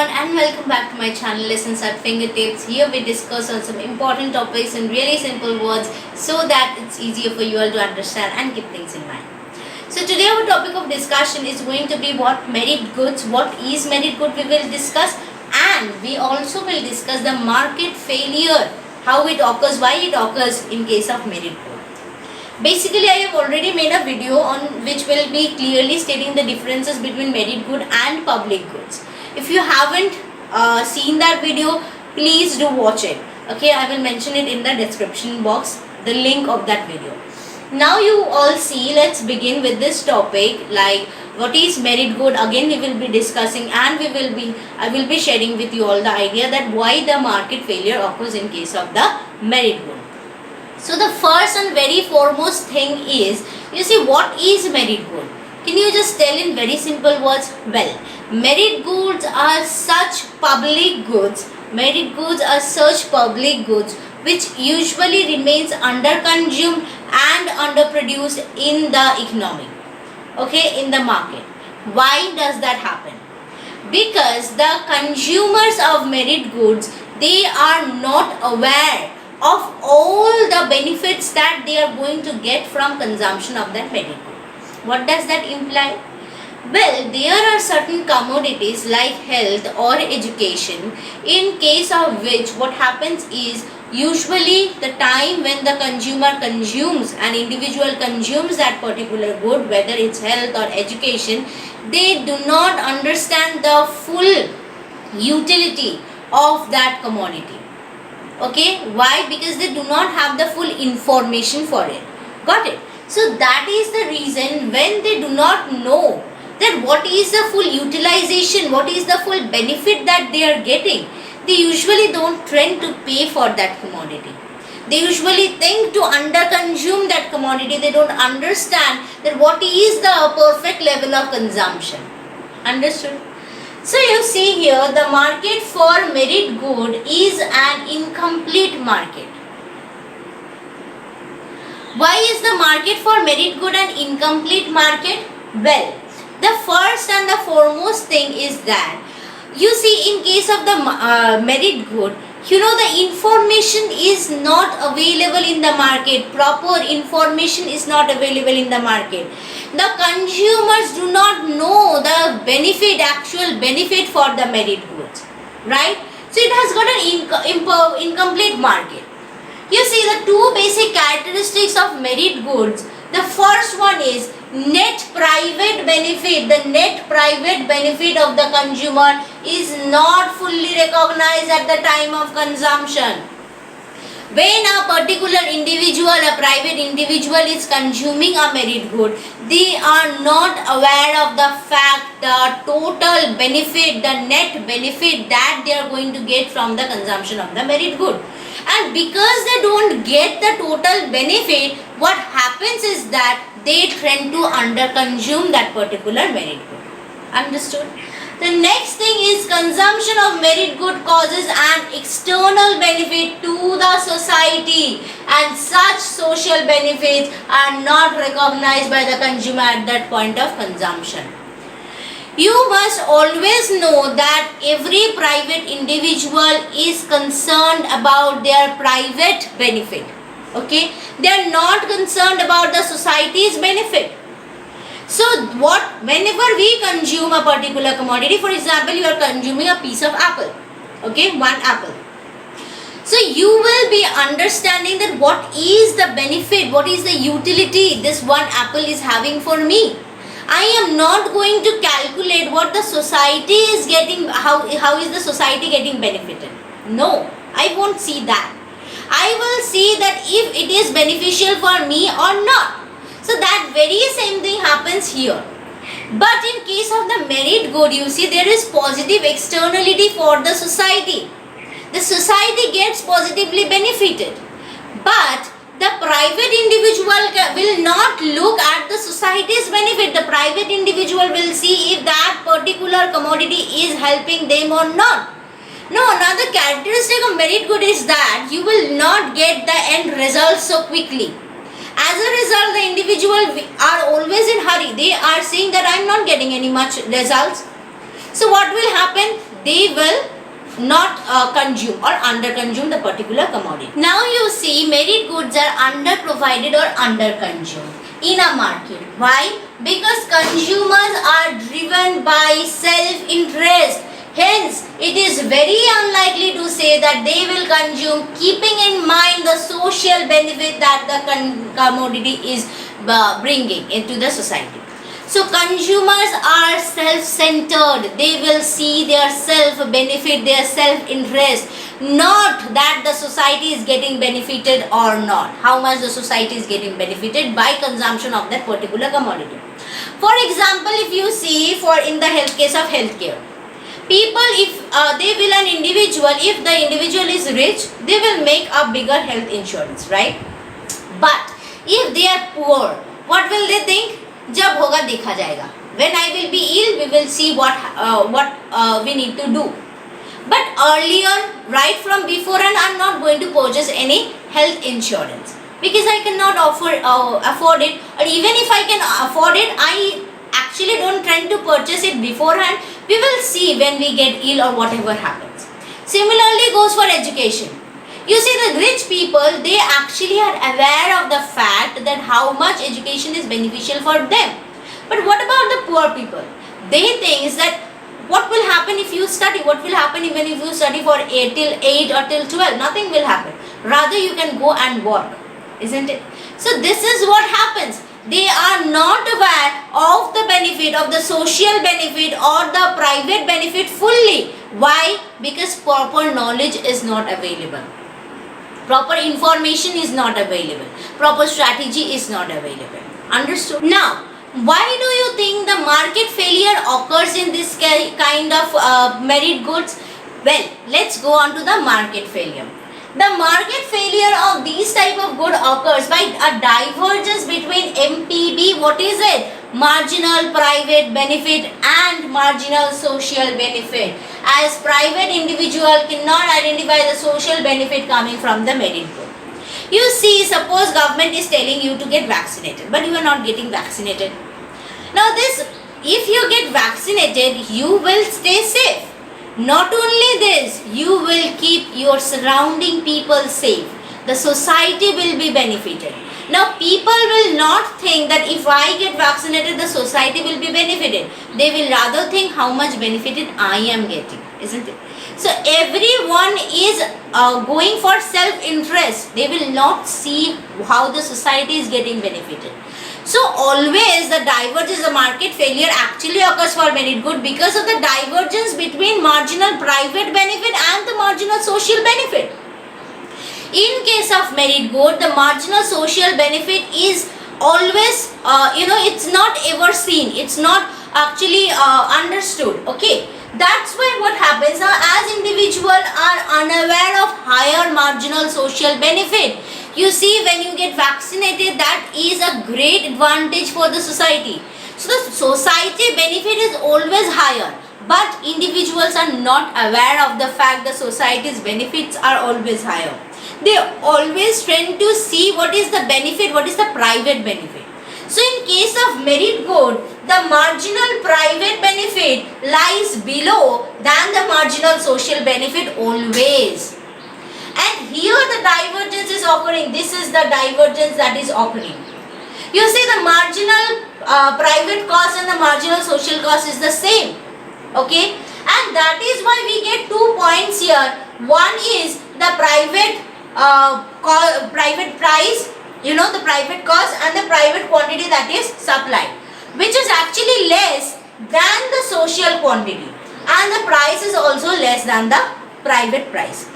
everyone and welcome back to my channel Lessons at Fingertips. Here we discuss on some important topics in really simple words so that it's easier for you all to understand and keep things in mind. So today our topic of discussion is going to be what merit goods, what is merit good we will discuss, and we also will discuss the market failure, how it occurs, why it occurs in case of merit good. Basically, I have already made a video on which will be clearly stating the differences between merit good and public goods. If you haven't seen that video, please do watch it. Okay, I will mention it in the description box, the link of that video. Now you all see, let's begin with this topic, like what is merit good. Again we will be discussing, and I will be sharing with you all the idea that why the market failure occurs in case of the merit good. So the first and very foremost thing is, you see, what is merit good? Can you just tell in very simple words? Well, merit goods are such public goods. Merit goods are such public goods which usually remains underconsumed and underproduced in the economy. Okay, in the market. Why does that happen? Because the consumers of merit goods, they are not aware of all the benefits that they are going to get from consumption of that merit good. What does that imply? Well, there are certain commodities like health or education, in case of which what happens is, usually the time when the consumer consumes, an individual consumes that particular good, whether it's health or education, they do not understand the full utility of that commodity. Okay, why? Because they do not have the full information for it. Got it? So that is the reason, when they do not know that what is the full utilization, what is the full benefit that they are getting, they usually don't trend to pay for that commodity. They usually think to underconsume that commodity. They don't understand that what is the perfect level of consumption. Understood? So you see here, the market for merit good is an incomplete market. Why is the market for merit good an incomplete market? Well, the first and the foremost thing is that, you see, in case of the merit good, you know, the information is not available in the market. Proper information is not available in the market. The consumers do not know the benefit, actual benefit for the merit goods, right? So it has got an incomplete market. You see, the two basic characteristics of merit goods. The first one is net private benefit. The net private benefit of the consumer is not fully recognized at the time of consumption. When a particular individual, a private individual is consuming a merit good, they are not aware of the fact, the total benefit, the net benefit that they are going to get from the consumption of the merit good. And because they don't get the total benefit, what happens is that they tend to underconsume that particular merit good. Understood? The next thing is, consumption of merit good causes an external benefit to the society, and such social benefits are not recognized by the consumer at that point of consumption. You must always know that every private individual is concerned about their private benefit. Okay? They are not concerned about the society's benefit. So whenever we consume a particular commodity, for example, you are consuming a piece of apple, okay, one apple. So you will be understanding that what is the benefit, what is the utility this one apple is having for me. I am not going to calculate what the society is getting, how is the society getting benefited. No, I won't see that. I will see that if it is beneficial for me or not. So that very same thing happens here. But in case of the merit good, you see, there is positive externality for the society. The society gets positively benefited. But the private individual will not look at the society's benefit. The private individual will see if that particular commodity is helping them or not. No, another characteristic of merit good is that you will not get the end result so quickly. As a result, the individual are always in hurry. They are saying that I am not getting any much results. So what will happen? they will not consume or under consume the particular commodity. Now you see merit goods are under provided or under consumed in a market. Why? Because consumers are driven by self interest. Hence, it is very unlikely to say that they will consume keeping in mind the social benefit that the commodity is bringing into the society. So consumers are self-centered. They will see their self-benefit, their self-interest, not that the society is getting benefited or not. How much the society is getting benefited by consumption of that particular commodity. For example, if you see in the case of healthcare, people, if they will an individual, if the individual is rich, they will make a bigger health insurance, right? But if they are poor, what will they think? जब होगा देखा जाएगा. When I will be ill, we will see what we need to do. But earlier, right from before, and I'm not going to purchase any health insurance because I cannot afford it, or even if I can afford it, I actually don't tend to purchase it beforehand. We will see when we get ill or whatever happens. Similarly goes for education. You see, the rich people, they actually are aware of the fact that how much education is beneficial for them. But what about the poor people? They think that what will happen if you study? What will happen even if you study for 8 till 8 or till 12? Nothing will happen. Rather, you can go and work, isn't it? So this is what happens. They are not aware of the benefit, of the social benefit or the private benefit fully. Why? Because proper knowledge is not available. Proper information is not available. Proper strategy is not available. Understood? Now, why do you think the market failure occurs in this kind of merit goods? Well, let's go on to the market failure. The market failure of these type of good occurs by a divergence between MPB, what is it? Marginal private benefit and marginal social benefit. As private individual cannot identify the social benefit coming from the merit good. You see, suppose government is telling you to get vaccinated, but you are not getting vaccinated. Now this, if you get vaccinated, you will stay safe. Not only this, you will keep your surrounding people safe. The society will be benefited. Now people will not think that if I get vaccinated, the society will be benefited. They will rather think how much benefited I am getting, isn't it? So everyone is going for self-interest. They will not see how the society is getting benefited. So always the divergence, the market failure actually occurs for merit good because of the divergence between marginal private benefit and the marginal social benefit. In case of merit good, the marginal social benefit is always, it's not ever seen. It's not actually understood. Okay. That's why what happens now, as individuals are unaware of higher marginal social benefit. You see, when you get vaccinated, that is a great advantage for the society. So the society benefit is always higher, but individuals are not aware of the fact the society's benefits are always higher. They always tend to see what is the benefit, what is the private benefit. So in case of merit good, the marginal private benefit lies below than the marginal social benefit always. And here the divergence is occurring. This is the divergence that is occurring. You see, the marginal private cost and the marginal social cost is the same. Okay. And that is why we get 2 points here. One is the private price, the private cost, and the private quantity that is supplied, which is actually less than the social quantity, and the price is also less than the private price.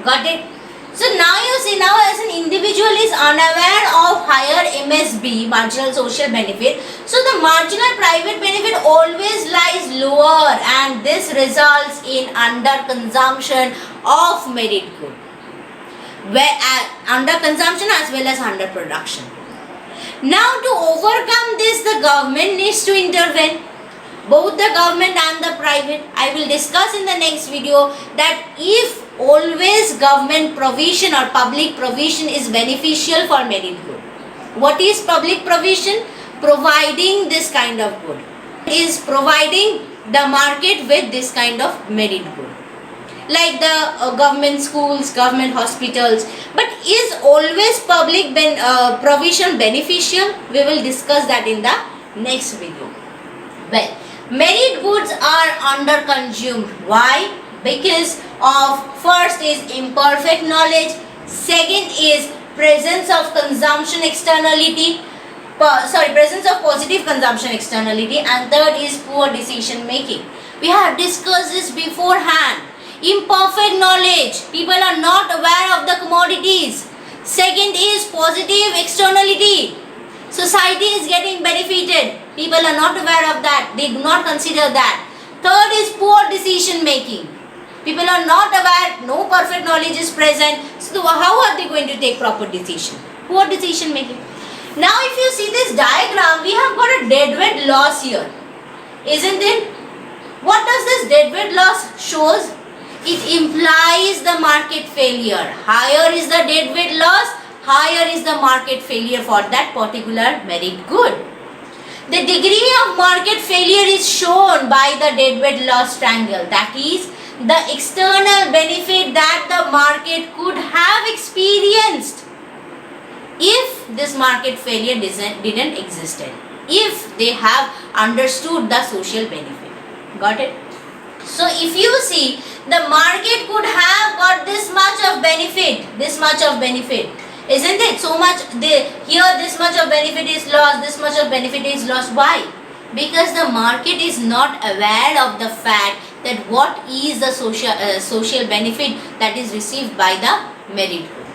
Got it? So now you see, now as an individual is unaware of higher MSB, marginal social benefit, so the marginal private benefit always lies lower, and this results in under consumption of merit good, where under consumption as well as under production. Now to overcome this, the government needs to intervene, both the government and the private. I will discuss in the next video that if always government provision or public provision is beneficial for merit good. What is public provision? Providing this kind of good is providing the market with this kind of merit good, like the government schools, government hospitals. But is always public provision beneficial? We will discuss that in the next video. Well, merit goods are under consumed. Why? Because of, first is imperfect knowledge, second is presence of consumption externality, presence of positive consumption externality, and third is poor decision making. We have discussed this beforehand. Imperfect knowledge, people are not aware of the commodities. Second is positive externality, society is getting benefited, people are not aware of that, they do not consider that. Third is poor decision making, people are not aware, no perfect knowledge is present, so how are they going to take proper decision? Poor decision making. Now if you see this diagram, we have got a deadweight loss here, isn't it? What does this deadweight loss shows? It implies the market failure. Higher is the deadweight loss, higher is the market failure for that particular merit good. The degree of market failure is shown by the deadweight loss triangle. That is the external benefit that the market could have experienced if this market failure didn't exist, if they have understood the social benefit. Got it? So if you see, the market could have got this much of benefit, isn't it? So much, here this much of benefit is lost, this much of benefit is lost. Why? Because the market is not aware of the fact that what is the social benefit that is received by the merit good.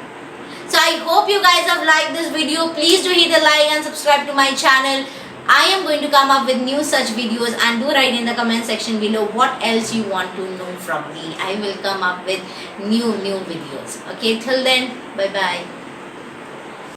So I hope you guys have liked this video. Please do hit the like and subscribe to my channel. I am going to come up with new such videos, and do write in the comment section below what else you want to know from me. I will come up with new videos. Okay, till then, bye bye.